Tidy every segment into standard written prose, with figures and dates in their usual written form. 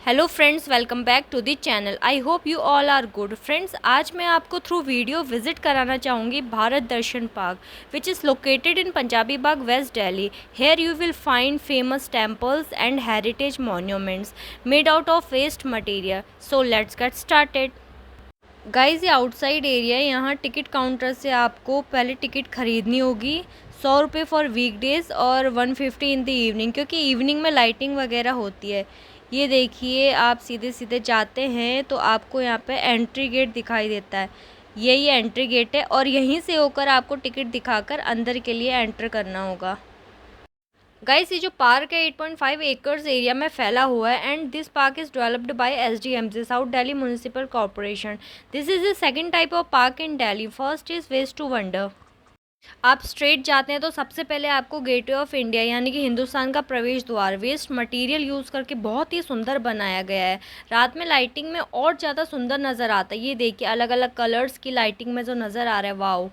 Hello friends, welcome back to the channel. I hope you all are good. Friends, आज मैं आपको through video visit कराना चाहूँगी Bharat Darshan park, which is located in Punjabi Bagh, west Delhi. Here you will find famous temples and heritage monuments made out of waste material. So let's get started. Guys, ये outside area है। यहाँ ticket counter से आपको पहले ticket ख़रीदनी होगी। 100 रुपये फॉर वीकडेज़ और 150 इन द इवनिंग, क्योंकि इवनिंग में लाइटिंग वगैरह होती है। ये देखिए, आप सीधे सीधे जाते हैं तो आपको यहाँ पे एंट्री गेट दिखाई देता है। यही एंट्री गेट है और यहीं से होकर आपको टिकट दिखाकर अंदर के लिए एंटर करना होगा। गाइस, ये जो पार्क है 8.5 एकर्स एरिया में फैला हुआ है and this park is developed by SDMC, south Delhi municipal corporation. This is the second type of park in Delhi. First is waste to wonder. आप स्ट्रेट जाते हैं तो सबसे पहले आपको गेटवे ऑफ इंडिया यानी कि हिंदुस्तान का प्रवेश द्वार वेस्ट मटेरियल यूज़ करके बहुत ही सुंदर बनाया गया है। रात में लाइटिंग में और ज़्यादा सुंदर नज़र आता है। ये देखिए, अलग अलग कलर्स की लाइटिंग में जो नज़र आ रहा है, वाओ।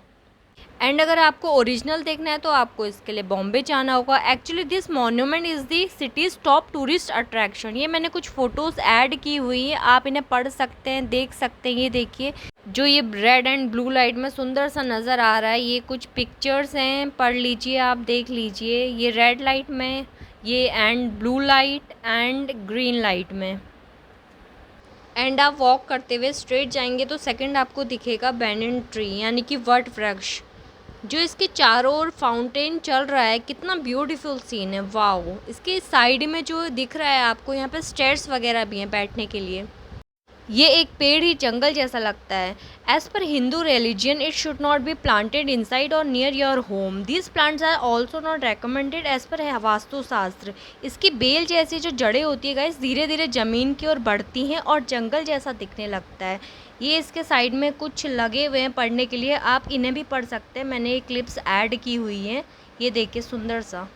एंड अगर आपको ओरिजिनल देखना है तो आपको इसके लिए बॉम्बे जाना होगा। Actually this monument is the cities top tourist attraction. ये मैंने कुछ फ़ोटोज़ ऐड की हुई हैं, आप इन्हें पढ़ सकते हैं, देख सकते हैं। ये देखिए, जो ये रेड एंड ब्लू लाइट में सुंदर सा नज़र आ रहा है, ये कुछ पिक्चर्स हैं, पढ़ लीजिए, आप देख लीजिए। ये रेड लाइट में, ये and blue light and green light में। एंड आप वॉक करते हुए स्ट्रेट जाएंगे तो सेकंड आपको दिखेगा बैनियन ट्री यानी कि वट वृक्ष, जो इसके चारों ओर फाउंटेन चल रहा है। कितना ब्यूटीफुल सीन है, वाओ। इसके साइड में जो दिख रहा है आपको, यहाँ पे स्टेयर्स वगैरह भी हैं बैठने के लिए। ये एक पेड़ ही जंगल जैसा लगता है। As per Hindu religion it should not be planted inside or near your home. These plants are also not recommended as per Vastushastra. इसकी बेल जैसी जो जड़ें होती है गाइस, धीरे धीरे ज़मीन की ओर बढ़ती हैं और जंगल जैसा दिखने लगता है। ये इसके साइड में कुछ लगे हुए हैं पढ़ने के लिए, आप इन्हें भी पढ़ सकते हैं। मैंने ये क्लिप्स ऐड की हुई हैं। ये देखिए, सुंदर सा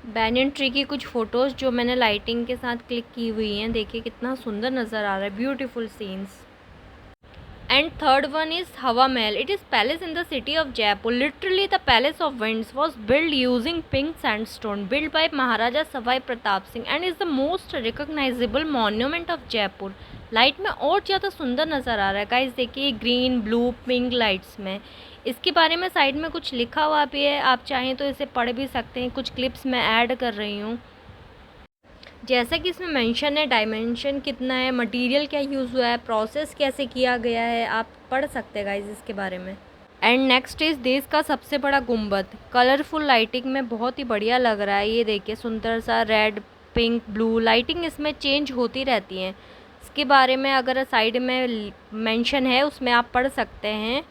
बैनियन ट्री की कुछ फ़ोटोज़ जो मैंने लाइटिंग के साथ क्लिक की हुई हैं। देखिए कितना सुंदर नज़र आ रहा है, beautiful scenes. And third one is हवा महल। It is palace in the city of Jaipur. Literally the palace of winds was build using pink sandstone, build by Maharaja Sawai Pratap Singh and is the most recognisable monument of Jaipur. Light में और ज़्यादा सुंदर नज़र आ रहा है guys. देखिए, green blue pink lights में। इसके बारे में साइड में कुछ लिखा हुआ भी है, आप चाहें तो इसे पढ़ भी सकते हैं। कुछ क्लिप्स मैं ऐड कर रही हूँ। जैसा कि इसमें मेंशन है, डायमेंशन कितना है, मटेरियल क्या यूज़ हुआ है, प्रोसेस कैसे किया गया है, आप पढ़ सकते हैं गाइस इसके बारे में। एंड नेक्स्ट इज़ देश का सबसे बड़ा गुंबद। कलरफुल लाइटिंग में बहुत ही बढ़िया लग रहा है। ये देखिए, सुंदर सा रेड पिंक ब्लू लाइटिंग इसमें चेंज होती रहती हैं। इसके बारे में अगर साइड में मेंशन है, उसमें आप पढ़ सकते हैं।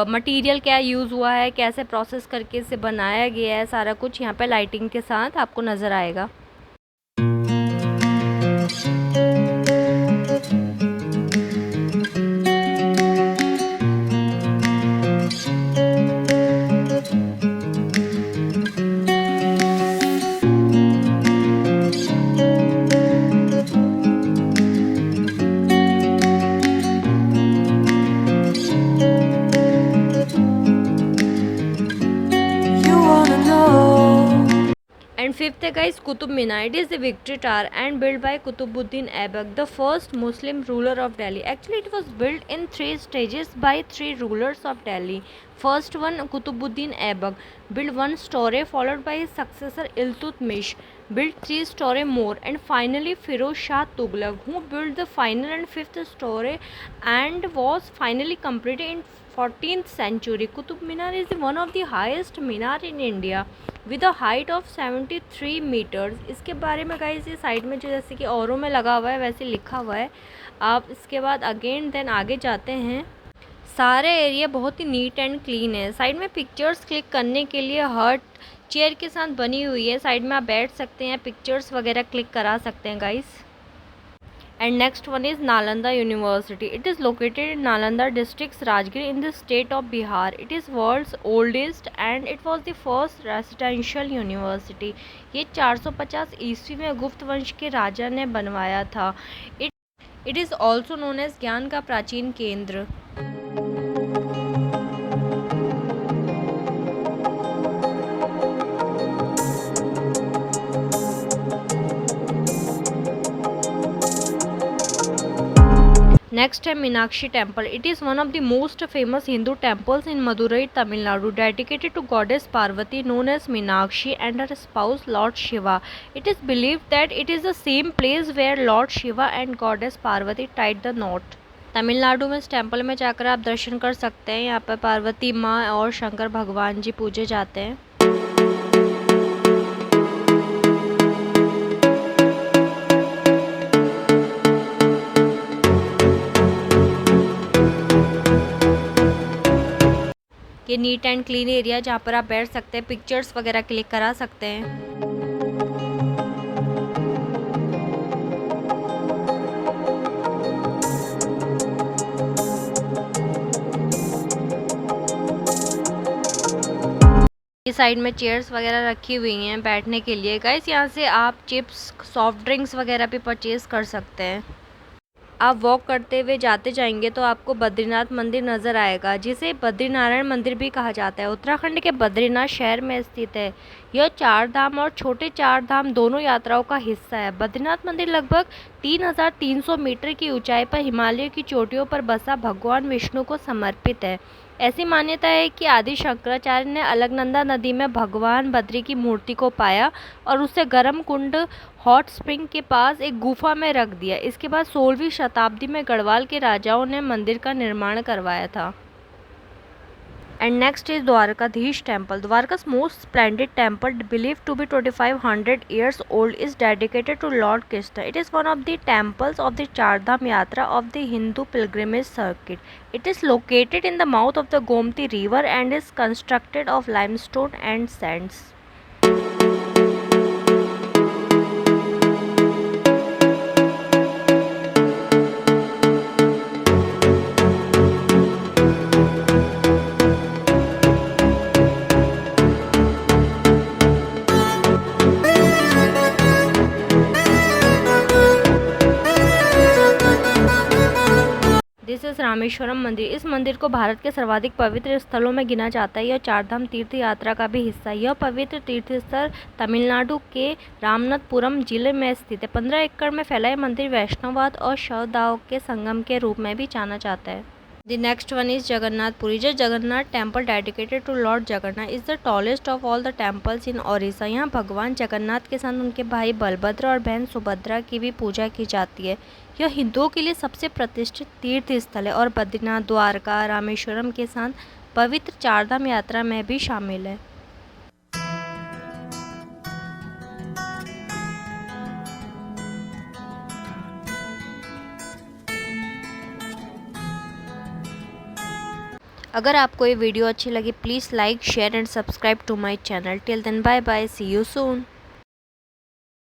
मटेरियल क्या यूज़ हुआ है, कैसे प्रोसेस करके इसे बनाया गया है, सारा कुछ यहाँ पे लाइटिंग के साथ आपको नज़र आएगा। And fifth है guys, Qutub Minar. It is the victory tower and built by Qutbuddin Aibak, the first Muslim ruler of Delhi. Actually, it was built in 3 stages by 3 rulers of Delhi. First one, Qutbuddin Aibak, built 1 story, followed by his successor Iltutmish, built 3 story more, and finally Firoz Shah Tughlaq, who built the final and 5th story and was finally completed in 14th century. Qutub Minar is one of the highest minar in India with a height of 73 meters. इसके बारे में guys, ये side में जो जैसे कि औरों में लगा हुआ है वैसे लिखा हुआ है। आप इसके बाद अगेन देन आगे जाते हैं। सारे एरिया बहुत ही नीट एंड क्लीन है। साइड में पिक्चर्स क्लिक करने के लिए हर्ट चेयर के साथ बनी हुई है। साइड में आप बैठ सकते हैं, पिक्चर्स वगैरह क्लिक करा सकते हैं guys. And next one is Nalanda University. It is located in Nalanda district, Rajgir, in the state of Bihar. It is world's oldest and it was the first residential university. ये 450 ईस्वी में गुप्त वंश के राजा ने बनवाया था। It is also known as ज्ञान का प्राचीन केंद्र। Next है Meenakshi Temple. It is one of the most famous Hindu temples in Madurai, Tamil Nadu, dedicated to goddess Parvati, known as Meenakshi, and her spouse Lord Shiva. It is believed that it is the same place where Lord Shiva and goddess Parvati tied the knot. Tamil Nadu में इस temple में जाकर आप दर्शन कर सकते हैं। यहाँ पर पार्वती माँ और शंकर भगवान जी पूजे जाते हैं। ये नीट एंड क्लीन एरिया जहाँ पर आप बैठ सकते हैं, पिक्चर्स वगैरह क्लिक करा सकते हैं। इस साइड में चेयर्स वगैरह रखी हुई हैं बैठने के लिए। गाइस यहाँ से आप चिप्स, सॉफ्ट ड्रिंक्स वगैरह भी परचेज़ कर सकते हैं। आप वॉक करते हुए जाते जाएंगे तो आपको बद्रीनाथ मंदिर नज़र आएगा, जिसे बद्रीनारायण मंदिर भी कहा जाता है। उत्तराखंड के बद्रीनाथ शहर में स्थित है। यह 4 धाम और छोटे 4 धाम दोनों यात्राओं का हिस्सा है। बद्रीनाथ मंदिर लगभग 3300 मीटर की ऊंचाई पर हिमालय की चोटियों पर बसा भगवान विष्णु को समर्पित है। ऐसी मान्यता है कि आदि शंकराचार्य ने अलकनंदा नदी में भगवान बद्री की मूर्ति को पाया और उसे गर्म कुंड हॉट स्प्रिंग के पास एक गुफा में रख दिया। इसके बाद 16वीं शताब्दी में गढ़वाल के राजाओं ने मंदिर का निर्माण करवाया था। And next is Dwarkadhish Temple. Dwarka's most splendid temple, believed to be 2500 years old, is dedicated to Lord Krishna. It is one of the temples of the Chardham Yatra of the Hindu pilgrimage circuit. It is located in the mouth of the Gomti River and is constructed of limestone and sands. This is Rameswaram मंदिर। इस मंदिर को भारत के सर्वाधिक पवित्र स्थलों में गिना जाता है। यह चारधाम तीर्थ यात्रा का भी हिस्सा है। यह पवित्र तीर्थ स्थल तमिलनाडु के रामनाथपुरम जिले में स्थित है। 15 एकड़ में फैला यह मंदिर वैष्णववाद और शैव के संगम के रूप में भी जाना जाता है। The next one is Jagannathpuri. जो Jagannath temple dedicated to lord Jagannath is the tallest of all the temples in Odisha. यहाँ भगवान जगन्नाथ के साथ उनके भाई बलभद्र और बहन सुभद्रा की भी पूजा की जाती है। यह हिंदुओं के लिए सबसे प्रतिष्ठित तीर्थ स्थल है और बद्रीनाथ, द्वारका, रामेश्वरम के साथ पवित्र चारधाम यात्रा में भी शामिल है। अगर आपको ये वीडियो अच्छी लगी, please like, share and subscribe to my channel. Till then bye bye, see you soon.